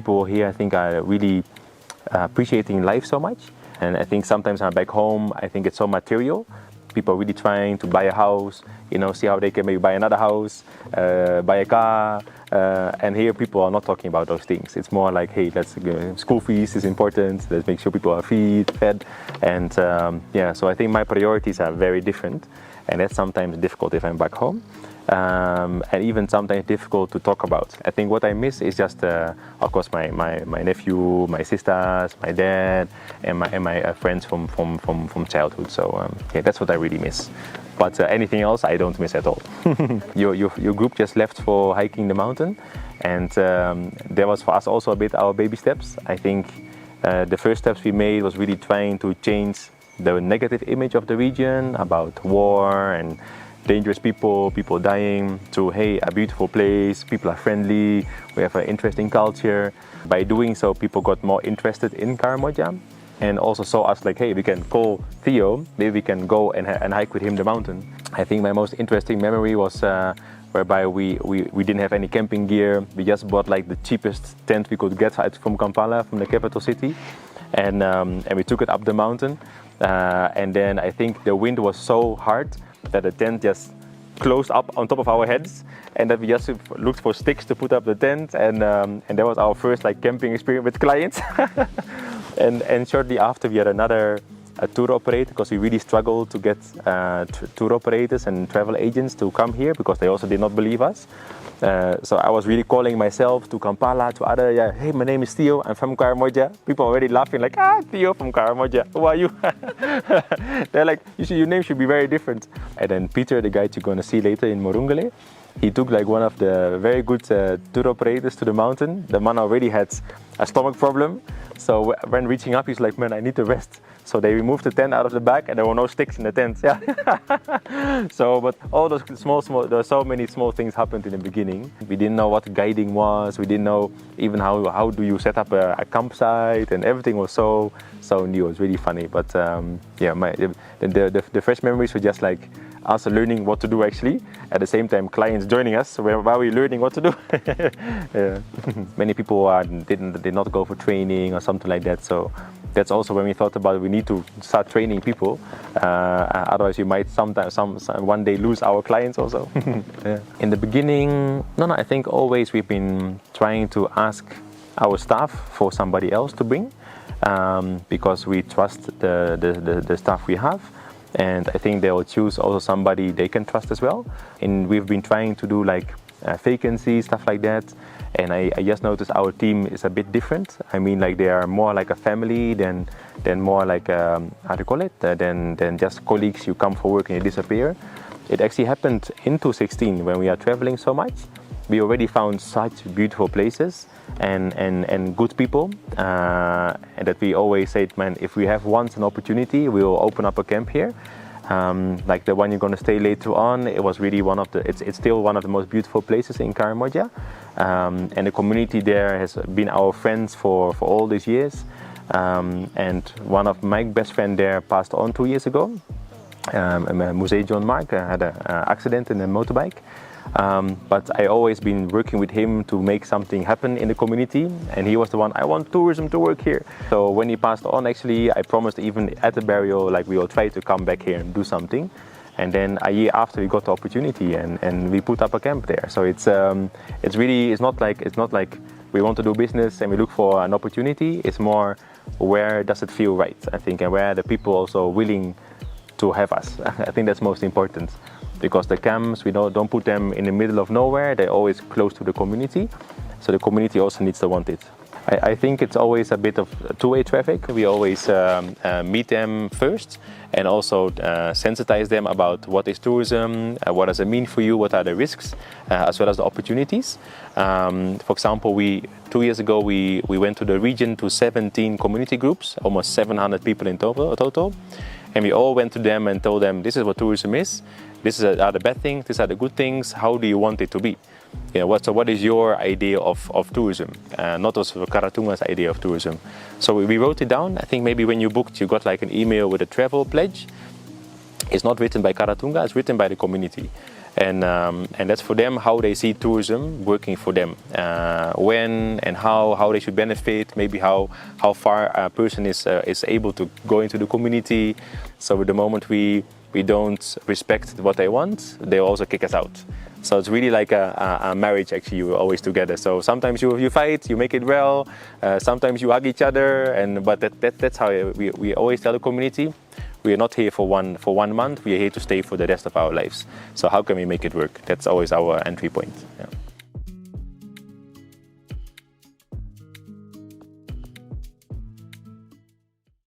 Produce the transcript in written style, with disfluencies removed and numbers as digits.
people here, I think, are really appreciating life so much. And I think sometimes I'm back home, I think it's so material. People are really trying to buy a house, see how they can maybe buy another house, buy a car. And here people are not talking about those things. It's more like, hey, school fees is important. Let's make sure people are fed. And so I think my priorities are very different. And that's sometimes difficult if I'm back home. And even sometimes difficult to talk about. I think what I miss is just, of course, my nephew, my sisters, my dad, and my friends from childhood. So that's what I really miss. But anything else, I don't miss at all. Your group just left for hiking the mountain, and that was for us also a bit our baby steps. I think the first steps we made was really trying to change the negative image of the region about war and dangerous people dying, to hey, a beautiful place, people are friendly, we have an interesting culture. By doing so, people got more interested in Kara-Tunga and also saw us like, hey, we can call Theo, maybe we can go and hike with him the mountain. I think my most interesting memory was whereby we didn't have any camping gear. We just bought like the cheapest tent we could get out from Kampala, from the capital city, and we took it up the mountain. And then I think the wind was so hard that the tent just closed up on top of our heads, and that we just looked for sticks to put up the tent, and that was our first like camping experience with clients. and shortly after we had another tour operator, because we really struggled to get tour operators and travel agents to come here because they also did not believe us. So I was really calling myself to Kampala, to other, hey, my name is Theo, I'm from Kara-Tunga. People already laughing like, Theo from Kara-Tunga, who are you? They're like, your name should be very different. And then Peter, the guy you're going to see later in Morungale, he took like one of the very good tour operators to the mountain. The man already had a stomach problem. So when reaching up, he's like, man, I need to rest. So they removed the tent out of the back and there were no sticks in the tent. Yeah. So, but all those there were so many small things happened in the beginning. We didn't know what guiding was. We didn't know even how do you set up a campsite, and everything was so new. It was really funny. But the fresh memories were just like us learning what to do actually. At the same time, clients joining us while we're learning what to do. Yeah. Many people did not go for training or something like that. So that's also when we thought about we need to start training people. Otherwise, you might one day lose our clients also. Yeah. In the beginning, I think always we've been trying to ask our staff for somebody else to bring, because we trust the staff we have. And I think they will choose also somebody they can trust as well. And we've been trying to do like vacancies, stuff like that. And I just noticed our team is a bit different. I mean, like they are more like a family than more like than just colleagues. You come for work and you disappear. It actually happened in 2016 when we are traveling so much. We already found such beautiful places and good people, and that we always said, man, if we have once an opportunity, we will open up a camp here. Like the one you're going to stay later on, it was really it's still one of the most beautiful places in Kara-Tunga. And the community there has been our friends for all these years. And one of my best friends there passed on 2 years ago. Muse John Mark had an accident in a motorbike. But I always been working with him to make something happen in the community, and he was the one, I want tourism to work here. So when he passed on, actually, I promised even at the burial, like we will try to come back here and do something. And then a year after, we got the opportunity, and we put up a camp there. So it's not like we want to do business and we look for an opportunity. It's more, where does it feel right, I think, and where are the people also willing to have us. I think that's most important. Because the camps, we don't put them in the middle of nowhere, they're always close to the community. So the community also needs to want it. I think it's always a bit of two-way traffic. We always meet them first and also sensitize them about what is tourism, what does it mean for you, what are the risks, as well as the opportunities. For example, 2 years ago, we went to the region to 17 community groups, almost 700 people in total. And we all went to them and told them, this is what tourism is. These are the bad things, these are the good things. How do you want it to be? What is your idea of tourism? Not also Kara-Tunga's idea of tourism. So we wrote it down. I think maybe when you booked, you got like an email with a travel pledge. It's not written by Kara-Tunga, it's written by the community. and that's for them how they see tourism working for them, when and how they should benefit, maybe how far a person is able to go into the community. So at the moment we don't respect what they want, they also kick us out. So it's really like a marriage, actually. You're always together. So sometimes you fight, you make it well. Sometimes you hug each other, but that's how we always tell the community. We are not here for one month. We are here to stay for the rest of our lives. So how can we make it work? That's always our entry point. Yeah.